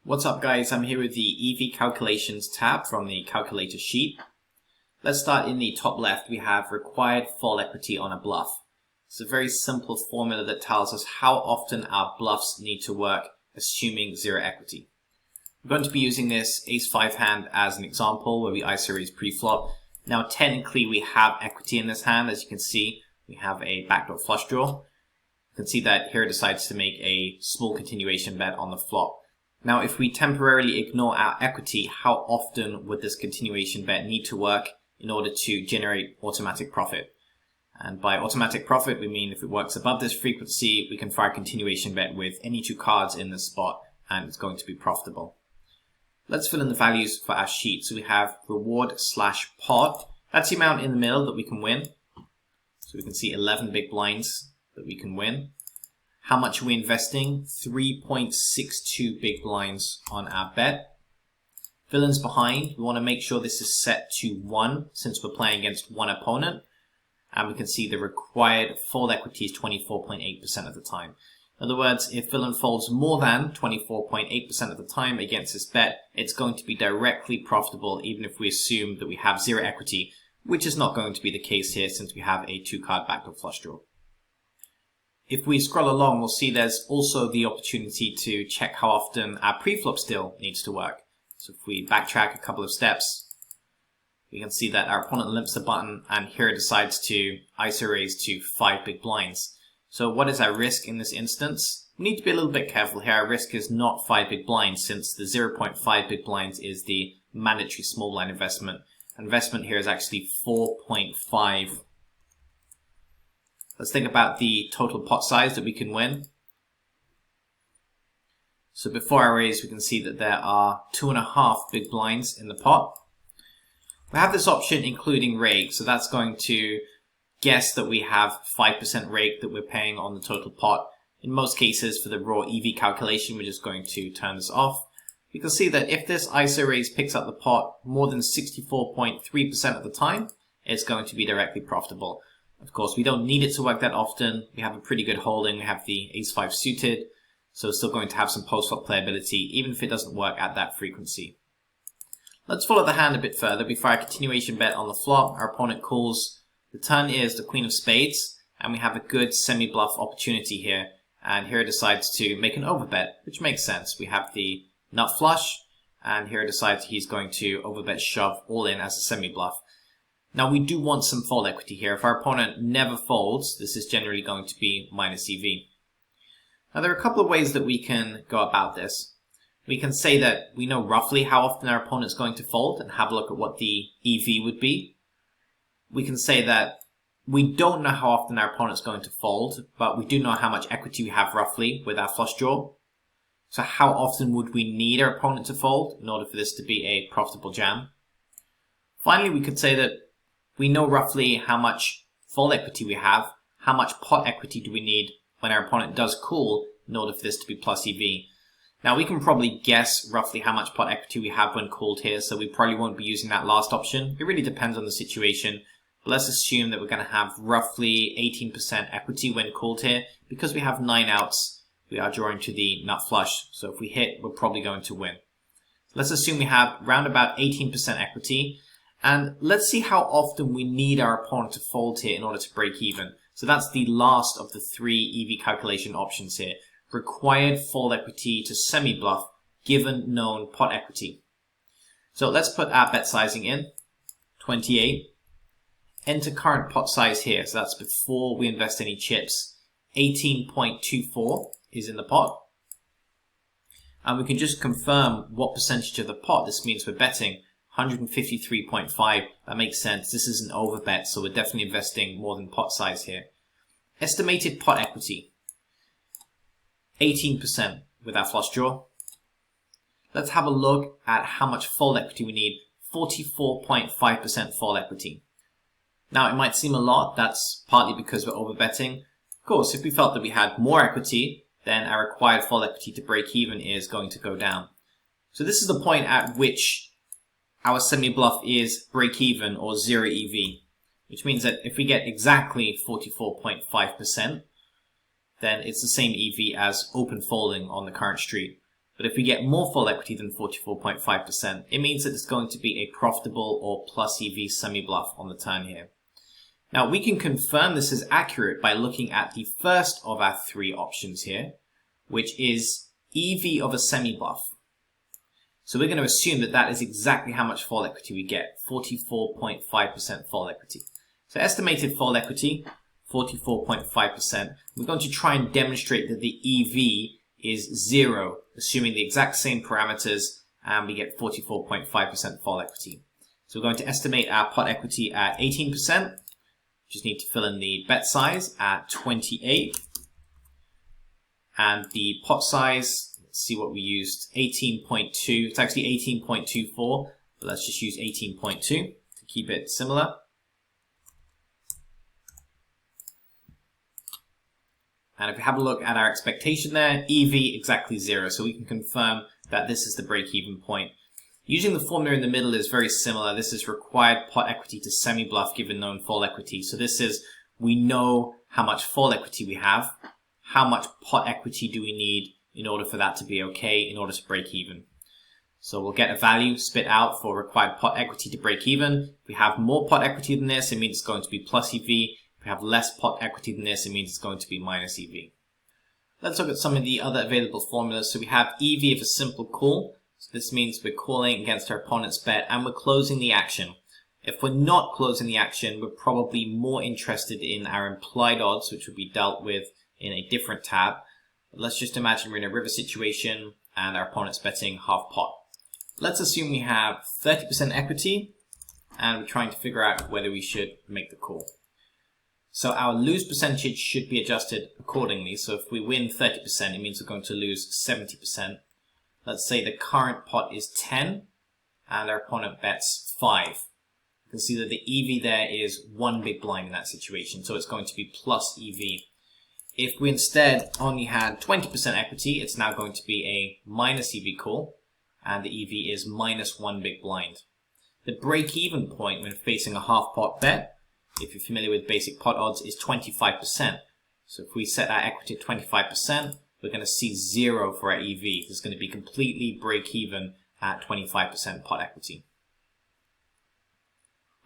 What's up guys, I'm here with the EV calculations tab from the calculator sheet. Let's start in the top left. We have required fall equity on a bluff. It's a very simple formula that tells us how often our bluffs need to work, assuming zero equity. We're going to be using this ace-5 hand as an example where we ISO raise pre-flop. Now technically we have equity in this hand. As you can see, we have a backdoor flush draw. You can see that here it decides to make a small continuation bet on the flop. Now, if we temporarily ignore our equity, how often would this continuation bet need to work in order to generate automatic profit? And by automatic profit, we mean if it works above this frequency, we can fire a continuation bet with any two cards in this spot, and it's going to be profitable. Let's fill in the values for our sheet. So we have reward/pot. That's the amount in the middle that we can win. So we can see 11 big blinds that we can win. How much are we investing? 3.62 big blinds on our bet. Villains behind, we want to make sure this is set to 1 since we're playing against one opponent. And we can see the required fold equity is 24.8% of the time. In other words, if villain folds more than 24.8% of the time against this bet, it's going to be directly profitable even if we assume that we have zero equity, which is not going to be the case here since we have a 2-card backdoor flush draw. If we scroll along, we'll see there's also the opportunity to check how often our pre-flop still needs to work. So if we backtrack a couple of steps, we can see that our opponent limps the button and here it decides to ISO raise to 5 big blinds. So what is our risk in this instance? We need to be a little bit careful here. Our risk is not 5 big blinds since the 0.5 big blinds is the mandatory small blind investment. Investment here is actually 4.5. Let's think about the total pot size that we can win. So before I raise, we can see that there are 2.5 big blinds in the pot. We have this option including rake, so that's going to guess that we have 5% rake that we're paying on the total pot. In most cases, for the raw EV calculation, we're just going to turn this off. You can see that if this ISO raise picks up the pot more than 64.3% of the time, it's going to be directly profitable. Of course, we don't need it to work that often. We have a pretty good holding. We have the ace-5 suited, so it's still going to have some post-flop playability, even if it doesn't work at that frequency. Let's follow the hand a bit further. We fire a continuation bet on the flop. Our opponent calls. The turn is the queen of spades, and we have a good semi-bluff opportunity here. And here it decides to make an overbet, which makes sense. We have the nut flush, and here it decides he's going to overbet shove all in as a semi-bluff. Now we do want some fold equity here. If our opponent never folds, this is generally going to be minus EV. Now there are a couple of ways that we can go about this. We can say that we know roughly how often our opponent's going to fold and have a look at what the EV would be. We can say that we don't know how often our opponent's going to fold, but we do know how much equity we have roughly with our flush draw. So how often would we need our opponent to fold in order for this to be a profitable jam? Finally, we could say that we know roughly how much fold equity we have, how much pot equity do we need when our opponent does call in order for this to be plus EV. Now we can probably guess roughly how much pot equity we have when called here, so we probably won't be using that last option. It really depends on the situation, but let's assume that we're going to have roughly 18% equity when called here. Because we have 9 outs, we are drawing to the nut flush, so if we hit, we're probably going to win. Let's assume we have around about 18% equity. And let's see how often we need our opponent to fold here in order to break even. So that's the last of the 3 EV calculation options here. Required fold equity to semi-bluff given known pot equity. So let's put our bet sizing in, 28. Enter current pot size here, so that's before we invest any chips. 18.24 is in the pot. And we can just confirm what percentage of the pot this means we're betting. 153.5, that makes sense. This is an overbet, so we're definitely investing more than pot size here. Estimated pot equity, 18% with our flush draw. Let's have a look at how much fold equity we need, 44.5% fold equity. Now it might seem a lot, that's partly because we're overbetting. Of course, if we felt that we had more equity, then our required fold equity to break even is going to go down. So this is the point at which our semi-bluff is break-even or 0 EV, which means that if we get exactly 44.5%, then it's the same EV as open folding on the current street. But if we get more full equity than 44.5%, it means that it's going to be a profitable or plus EV semi-bluff on the turn here. Now, we can confirm this is accurate by looking at the first of our three options here, which is EV of a semi-bluff. So we're going to assume that that is exactly how much full equity we get, 44.5% full equity. So estimated full equity, 44.5%. We're going to try and demonstrate that the EV is 0, assuming the exact same parameters, and we get 44.5% full equity. So we're going to estimate our pot equity at 18%. Just need to fill in the bet size at 28. And the pot size, let's see what we used, 18.2. It's actually 18.24, but let's just use 18.2 to keep it similar. And if we have a look at our expectation there, EV exactly 0. So we can confirm that this is the break-even point. Using the formula in the middle is very similar. This is required pot equity to semi-bluff given known full equity. So this is, we know how much full equity we have. How much pot equity do we need in order for that to be okay, in order to break even? So we'll get a value spit out for required pot equity to break even. If we have more pot equity than this, it means it's going to be plus EV. If we have less pot equity than this, it means it's going to be minus EV. Let's look at some of the other available formulas. So we have EV of a simple call. So this means we're calling against our opponent's bet and we're closing the action. If we're not closing the action, we're probably more interested in our implied odds, which will be dealt with in a different tab. But let's just imagine we're in a river situation and our opponent's betting half pot. Let's assume we have 30% equity and we're trying to figure out whether we should make the call. So our lose percentage should be adjusted accordingly. So if we win 30%, it means we're going to lose 70%. Let's say the current pot is 10 and our opponent bets 5. You can see that the EV there is one big blind in that situation. So it's going to be plus EV. If we instead only had 20% equity, it's now going to be a minus EV call and the EV is minus one big blind. The break-even point when facing a half pot bet, if you're familiar with basic pot odds, is 25%. So if we set our equity at 25%, we're going to see 0 for our EV. It's going to be completely break-even at 25% pot equity.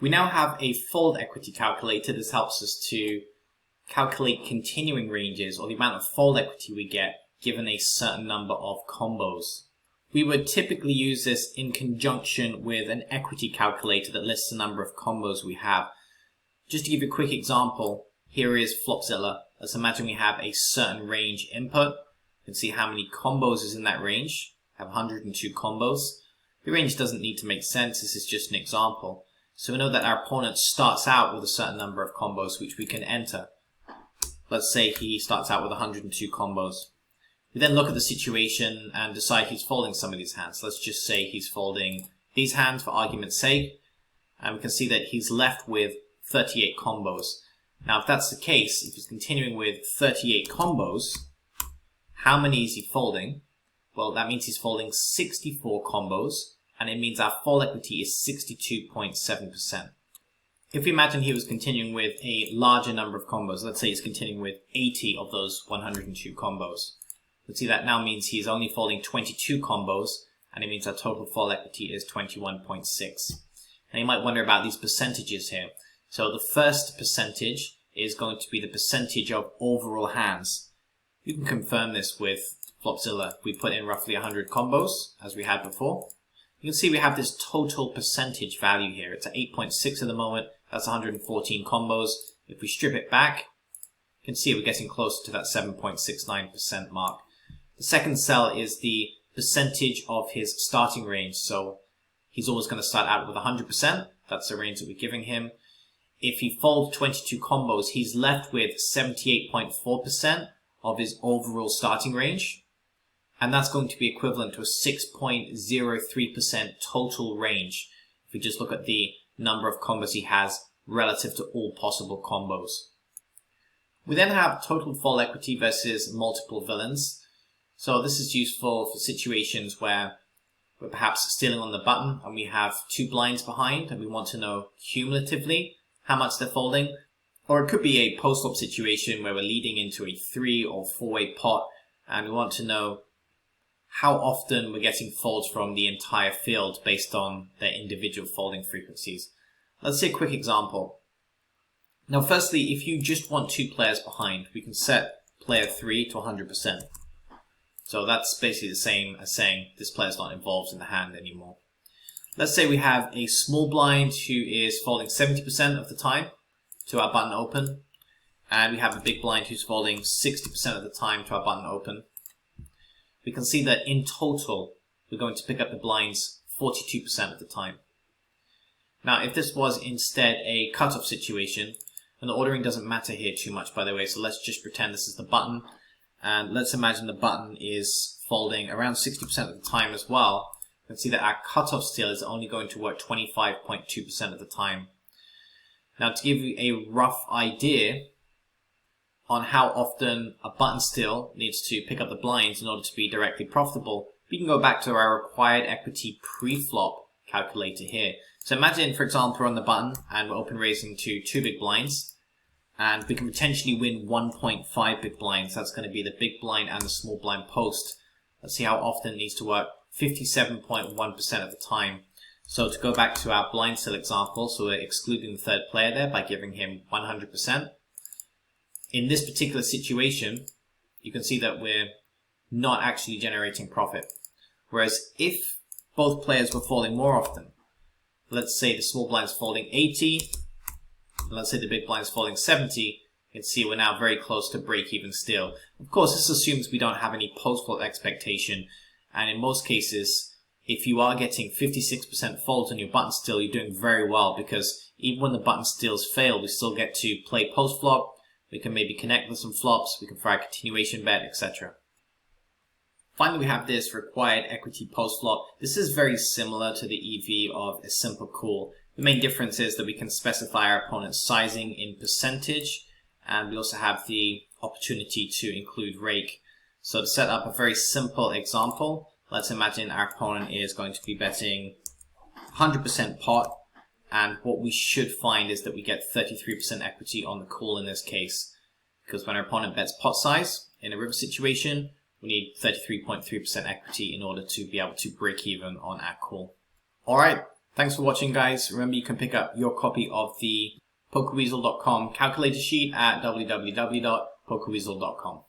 We now have a fold equity calculator. This helps us to calculate continuing ranges or the amount of fold equity we get given a certain number of combos. We would typically use this in conjunction with an equity calculator that lists the number of combos we have. Just to give you a quick example, here is Flopzilla. Let's imagine we have a certain range input. You can see how many combos is in that range. I have 102 combos. The range doesn't need to make sense. This is just an example. So we know that our opponent starts out with a certain number of combos which we can enter. Let's say he starts out with 102 combos. We then look at the situation and decide he's folding some of these hands. Let's just say he's folding these hands for argument's sake. And we can see that he's left with 38 combos. Now, if that's the case, if he's continuing with 38 combos, how many is he folding? Well, that means he's folding 64 combos, and it means our full equity is 62.7%. If we imagine he was continuing with a larger number of combos, let's say he's continuing with 80 of those 102 combos. Let's see, that now means he's only folding 22 combos, and it means our total full equity is 21.6. Now, you might wonder about these percentages here. So the first percentage is going to be the percentage of overall hands. You can confirm this with Flopzilla. We put in roughly 100 combos, as we had before. You can see we have this total percentage value here. It's at 8.6 at the moment. That's 114 combos. If we strip it back, you can see we're getting closer to that 7.69% mark. The second cell is the percentage of his starting range. So he's always going to start out with 100%. That's the range that we're giving him. If he folds 22 combos, he's left with 78.4% of his overall starting range. And that's going to be equivalent to a 6.03% total range. If we just look at the number of combos he has relative to all possible combos. We then have total fold equity versus multiple villains. So this is useful for situations where we're perhaps stealing on the button and we have two blinds behind and we want to know cumulatively how much they're folding. Or it could be a post-flop situation where we're leading into a 3 or 4-way pot and we want to know how often we're getting folds from the entire field based on their individual folding frequencies. Let's see a quick example. Now, firstly, if you just want 2 players behind, we can set player 3 to 100%. So that's basically the same as saying this player's not involved in the hand anymore. Let's say we have a small blind who is folding 70% of the time to our button open, and we have a big blind who's folding 60% of the time to our button open. We can see that in total, we're going to pick up the blinds 42% of the time. Now, if this was instead a cutoff situation, and the ordering doesn't matter here too much, by the way, so let's just pretend this is the button, and let's imagine the button is folding around 60% of the time as well. You can see that our cutoff still is only going to work 25.2% of the time. Now, to give you a rough idea on how often a button still needs to pick up the blinds in order to be directly profitable, we can go back to our required equity pre-flop calculator here. So imagine, for example, we're on the button and we're open raising to 2 big blinds, and we can potentially win 1.5 big blinds. That's going to be the big blind and the small blind post. Let's see how often it needs to work. 57.1% of the time. So to go back to our blind still example, so we're excluding the third player there by giving him 100%. In this particular situation, you can see that we're not actually generating profit. Whereas if both players were folding more often, let's say the small blind's folding 80, and let's say the big blind's folding 70, you can see we're now very close to break even still. Of course, this assumes we don't have any post-flop expectation, and in most cases, if you are getting 56% folds on your button still, you're doing very well, because even when the button stills fail, we still get to play post-flop, we can maybe connect with some flops, we can fry a continuation bet, etc. Finally, we have this required equity post-flop. This is very similar to the EV of a simple call. The main difference is that we can specify our opponent's sizing in percentage, and we also have the opportunity to include rake. So to set up a very simple example, let's imagine our opponent is going to be betting 100% pot, and what we should find is that we get 33% equity on the call in this case, because when our opponent bets pot size in a river situation, we need 33.3% equity in order to be able to break even on our call. Alright, thanks for watching, guys. Remember, you can pick up your copy of the PokerWeasel.com calculator sheet at www.pokerweasel.com.